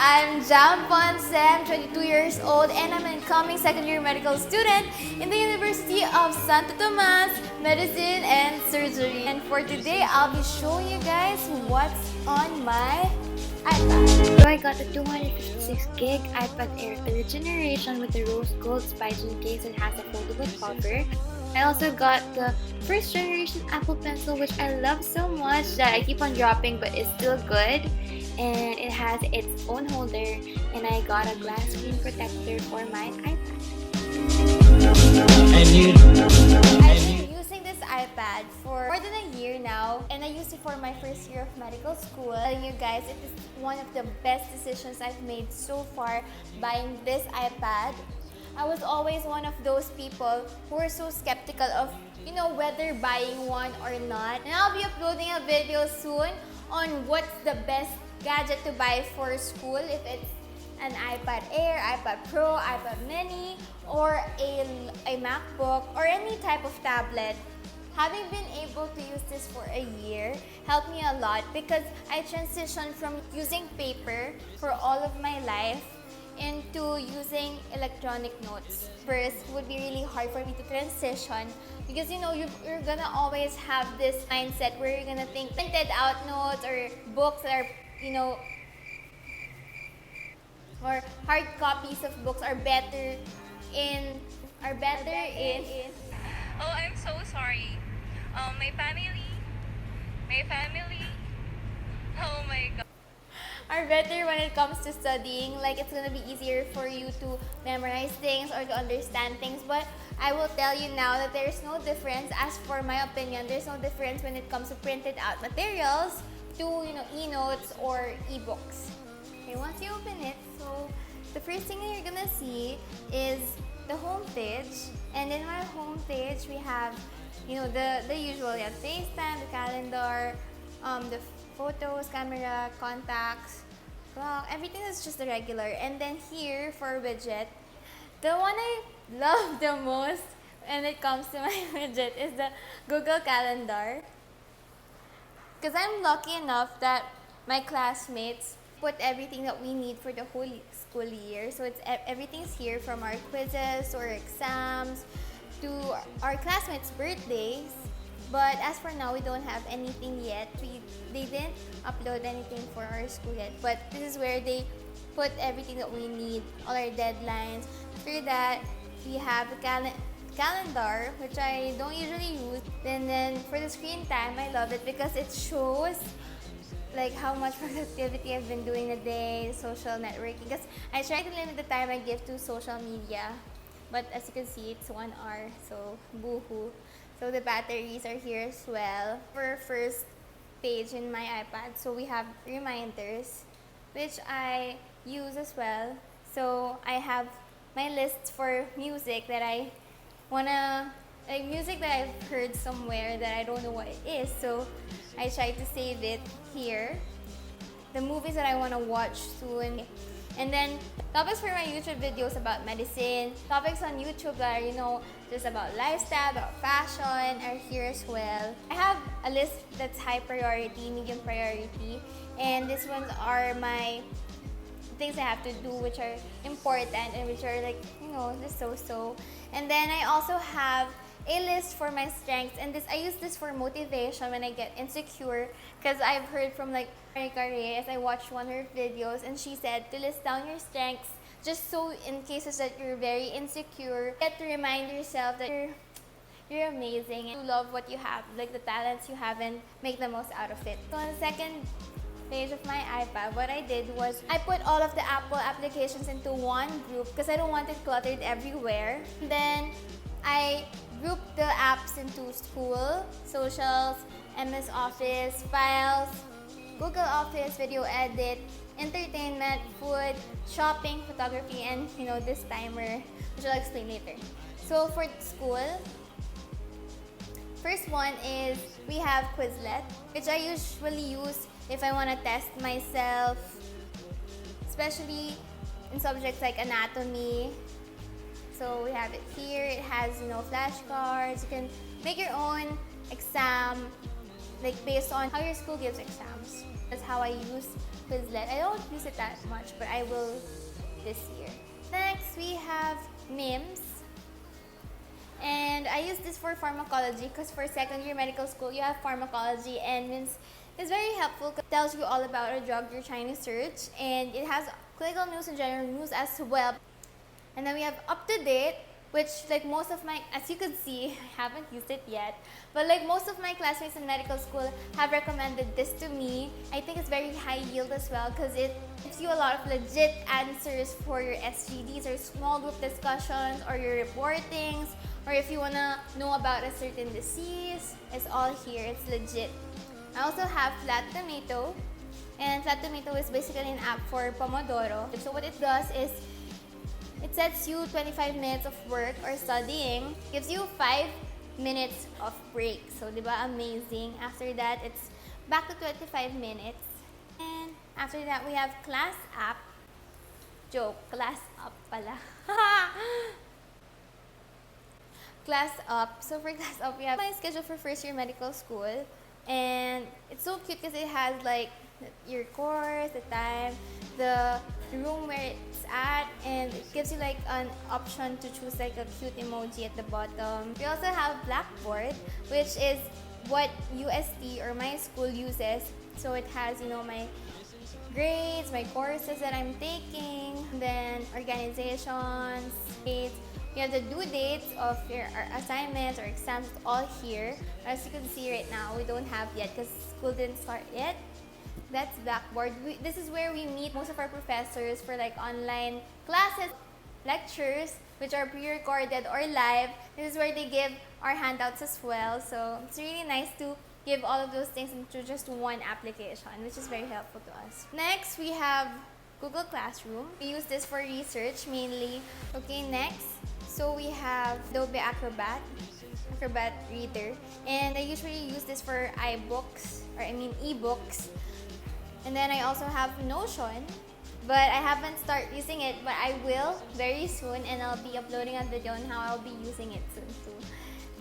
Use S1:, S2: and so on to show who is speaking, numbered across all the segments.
S1: I'm Jampon Sem, 22 years old, and I'm an incoming second-year medical student in the University of Santo Tomas, Medicine and Surgery. And for today, I'll be showing you guys what's on my iPad.
S2: So I got the 256 gig iPad Air 3rd generation with the rose gold Spygene case and has a foldable cover. I also got the 1st generation Apple Pencil, which I love so much that I keep on dropping but it's still good. And it has its own holder, and I got a glass screen protector for my iPad.
S1: I've been using this iPad for more than a year now, and I used it for my first year of medical school. Telling you guys, it is one of the best decisions I've made so far buying this iPad. I was always one of those people who were so skeptical of, whether buying one or not. And I'll be uploading a video soon on what's the best gadget to buy for school, if it's an iPad Air, iPad Pro, iPad Mini, or a MacBook, or any type of tablet. Having been able to use this for a year helped me a lot because I transitioned from using paper for all of my life into using electronic notes. First, it would be really hard for me to transition because you're gonna always have this mindset where you're gonna think printed out notes or books that are or hard copies of books are better in.
S3: Oh, I'm so sorry. My family. Oh my god.
S1: Are better when it comes to studying. Like, it's gonna be easier for you to memorize things or to understand things. But I will tell you now that there's no difference. As for my opinion, there's no difference when it comes to printed out materials to e-notes or e-books. Okay, once you open it, so the first thing that you're gonna see is the home page. And in my home page, we have the usual. You have FaceTime, the calendar, the photos, camera, contacts, clock, everything is just the regular. And then here for widget, the one I love the most when it comes to my widget is the Google Calendar. Because I'm lucky enough that my classmates put everything that we need for the whole school year. So everything's here, from our quizzes or exams to our classmates' birthdays. But as for now, we don't have anything yet. They didn't upload anything for our school yet. But this is where they put everything that we need, all our deadlines. After that, we have the calendar, which I don't usually use. And then for the screen time, I love it because it shows like how much productivity I've been doing a day, social networking. Because I try to limit the time I give to social media. But as you can see, it's 1 hour, so boo-hoo. So the batteries are here as well. For first page in my iPad, so we have reminders, which I use as well. So I have my list for music that I wanna, like music that I've heard somewhere that I don't know what it is. So I try to save it here. The movies that I wanna watch soon. And then topics for my YouTube videos about medicine. Topics on YouTube that are, just about lifestyle, about fashion are here as well. I have a list that's high priority, medium priority. And these ones are my things I have to do, which are important and which are just so. And then I also have a list for my strengths, and I use this for motivation when I get insecure, because I've heard from Marica Reyes. I watched one of her videos and she said to list down your strengths just so in cases that you're very insecure, get to remind yourself that you're amazing and you love what you have, like the talents you have, and make the most out of it. So on the second page of my iPad, what I did was I put all of the Apple applications into one group because I don't want it cluttered everywhere. Then I grouped the apps into school, socials, MS Office, files, Google Office, video edit, entertainment, food, shopping, photography, and this timer, which I'll explain later. So for school, first one is we have Quizlet, which I usually use if I want to test myself, especially in subjects like anatomy. So we have it here. It has flashcards. You can make your own exam, like based on how your school gives exams. That's how I use Quizlet. I don't use it that much, but I will this year. Next, we have MIMS. And I use this for pharmacology because for second year medical school, you have pharmacology, and MIMS is very helpful. It tells you all about a drug you're trying to search, and it has clinical news and general news as well. And then we have Up to Date, which like most of my, as you can see, I haven't used it yet, but like most of my classmates in medical school have recommended this to me. I think it's very high yield as well because it gives you a lot of legit answers for your SGDs or small group discussions or your reportings, or if you want to know about a certain disease. It's all here. It's legit. I also have Flat Tomato, and Flat Tomato is basically an app for Pomodoro. So what it does is it sets you 25 minutes of work or studying, gives you 5 minutes of break. So, di ba, amazing. After that, it's back to 25 minutes. And after that, we have Class App. Joke, Class Up pala. Class Up. So for Class Up, we have my schedule for first year medical school. And it's so cute because it has like your course, the time, the room where it's at, and it gives you like an option to choose like a cute emoji at the bottom. We also have Blackboard, which is what UST or my school uses. So it has, you know, my grades, my courses that I'm taking, then organizations, dates. We have the due dates of your assignments or exams, all here. As you can see right now, we don't have yet because school didn't start yet. That's Blackboard. This is where we meet most of our professors for like online classes, lectures, which are pre-recorded or live. This is where they give our handouts as well. So it's really nice to give all of those things into just one application, which is very helpful to us. Next, we have Google Classroom. We use this for research mainly. Okay, next. So we have Adobe Acrobat Reader. And I usually use this for ebooks. And then I also have Notion, but I haven't started using it, but I will very soon, and I'll be uploading a video on how I'll be using it soon too.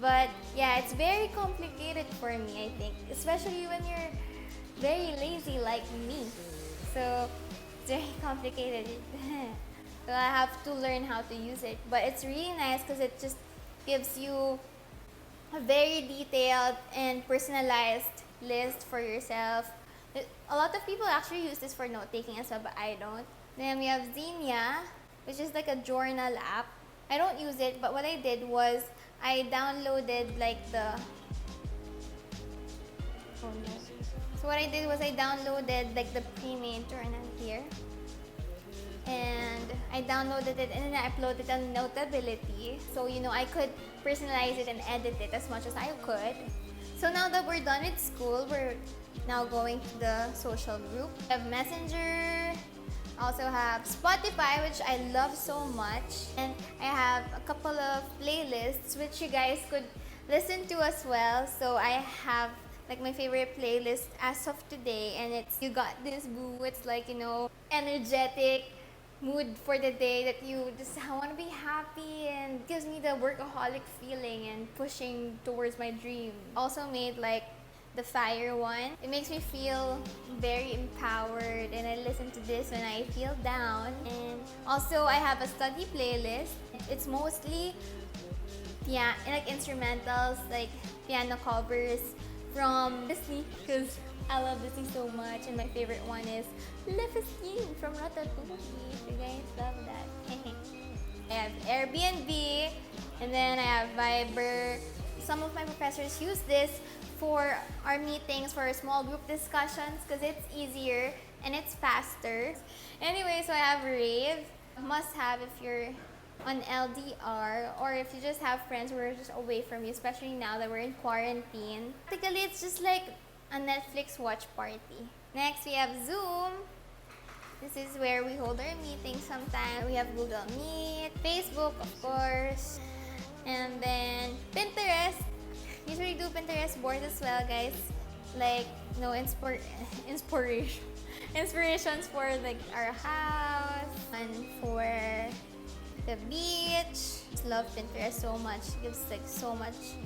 S1: But yeah, it's very complicated for me, I think, especially when you're very lazy like me. So it's very complicated. So I have to learn how to use it, but it's really nice because it just gives you a very detailed and personalized list for yourself. A lot of people actually use this for note-taking as well, but I don't. Then we have Zinnia, which is like a journal app. I don't use it, but what I did was I downloaded like the... Oh no. So what I did was I downloaded like the pre-made journal here. And I downloaded it and then I uploaded it on Notability. So, you know, I could personalize it and edit it as much as I could. So now that we're done with school, we're now going to the social group. We have Messenger, also have Spotify, which I love so much. And I have a couple of playlists which you guys could listen to as well. So I have like my favorite playlist as of today, and it's You Got This Boo. It's like, you know, energetic mood for the day that you just want to be happy, and gives me the workaholic feeling and pushing towards my dream. Also made like the fire one. It makes me feel very empowered, and I listen to this when I feel down. And also I have a study playlist. It's mostly like instrumentals, like piano covers from Disney, because I love Disney so much, and my favorite one is Le Festin from Ratatouille. If you guys love that. I have Airbnb, and then I have Viber. Some of my professors use this for our meetings, for our small group discussions, because it's easier and it's faster. Anyway, so I have Rave. Must have if you're on LDR, or if you just have friends who are just away from you, especially now that we're in quarantine. Practically, it's just like a Netflix watch party. Next, we have Zoom. This is where we hold our meetings sometimes. We have Google Meet, Facebook, of course, and then Pinterest. Usually do Pinterest boards as well, guys. Like, no inspirations for like our house and for the beach. Just love Pinterest so much. It gives like so much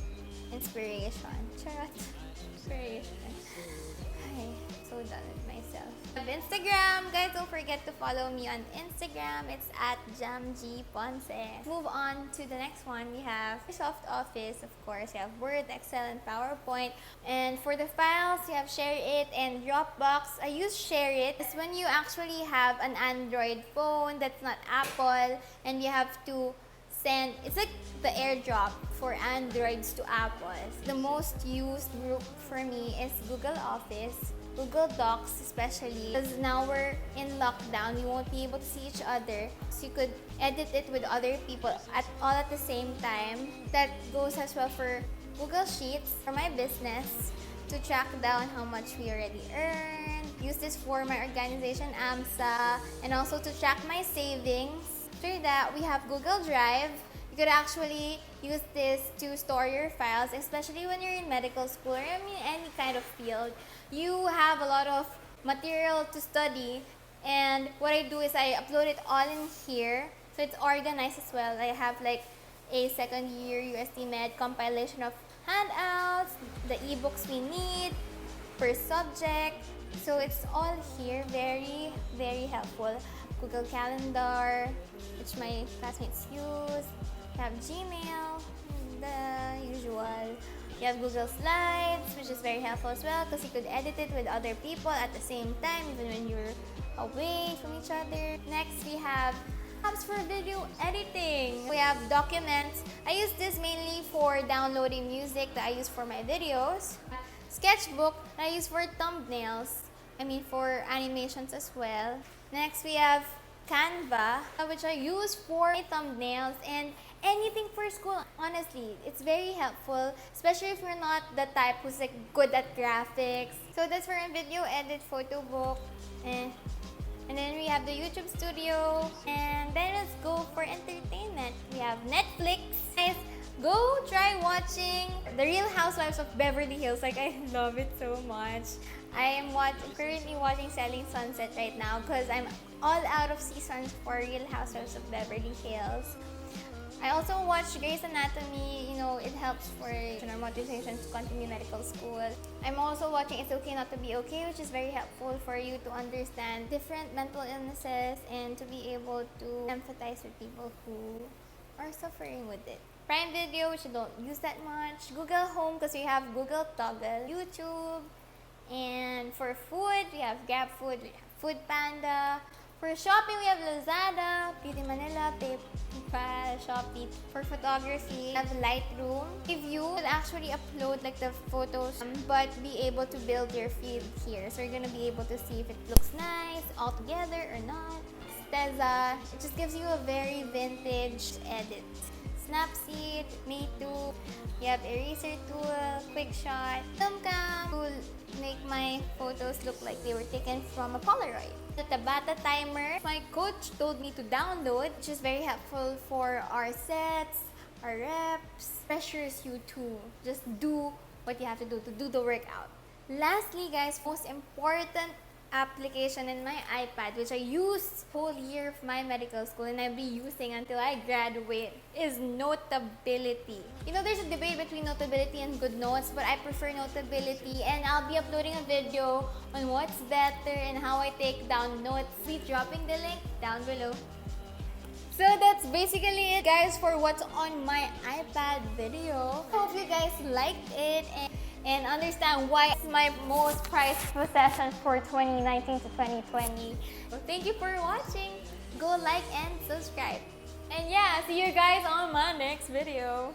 S1: inspiration. Charot. Inspiration. Okay, so done with my yourself. I have Instagram. Guys, don't forget to follow me on Instagram. It's at jamgponce. Move on to the next one. We have Microsoft Office, of course. You have Word, Excel, and PowerPoint. And for the files, you have Share It and Dropbox. I use Share It. It's when you actually have an Android phone that's not Apple, and you have to send, it's like the airdrop for Androids to Apples. The most used group for me is Google Office, Google Docs especially, because now we're in lockdown, we won't be able to see each other. So you could edit it with other people all at the same time. That goes as well for Google Sheets for my business to track down how much we already earned. Use this for my organization, AMSA, and also to track my savings. After that, we have Google Drive. You could actually use this to store your files, especially when you're in medical school or any kind of field. You have a lot of material to study, and what I do is I upload it all in here, so it's organized as well. I have like a second year USD Med compilation of handouts, the ebooks we need per subject. So it's all here, very, very helpful. Google Calendar, which my classmates use. You have Gmail, the usual. You have Google Slides, which is very helpful as well because you could edit it with other people at the same time, even when you're away from each other. Next, we have apps for video editing. We have Documents. I use this mainly for downloading music that I use for my videos. Sketchbook that I use for thumbnails. For animations as well. Next, we have Canva, which I use for my thumbnails and anything for school. Honestly, it's very helpful, especially if you're not the type who's like good at graphics. So that's for a video edit, photo book, and then we have the YouTube Studio. And then let's go for entertainment. We have Netflix. Guys, go try watching The Real Housewives of Beverly Hills. Like, I love it so much. I am currently watching Selling Sunset right now because I'm all out of seasons for Real Housewives of Beverly Hills. I also watch Grey's Anatomy. It helps for our motivation to continue medical school. I'm also watching It's Okay Not to Be Okay, which is very helpful for you to understand different mental illnesses and to be able to empathize with people who are suffering with it. Prime Video, which I don't use that much. Google Home, because we have Google Toggle. YouTube. And for food, we have Grab Food, we have Food Panda. For shopping, we have Lazada, Beauty Manila, PayPal, Shopee. For photography, we have Lightroom. If you would actually upload like the photos, but be able to build your feed here. So you're gonna be able to see if it looks nice all together or not. Steza, it just gives you a very vintage edit. Snapseed, Me2, you have Eraser Tool, Quick Shot, Filmcam to make my photos look like they were taken from a Polaroid. The Tabata Timer, my coach told me to download, which is very helpful for our sets, our reps. Pressures you to just do what you have to do the workout. Lastly, guys, most important application in my iPad, which I used whole year of my medical school and I'll be using until I graduate, is Notability. There's a debate between Notability and GoodNotes, but I prefer Notability, and I'll be uploading a video on what's better and how I take down notes. Be dropping the link down below. So that's basically it, guys, for what's on my iPad video. Hope you guys liked it and understand why it's my most prized possession for 2019 to 2020. So thank you for watching. Go like and subscribe. And yeah, see you guys on my next video.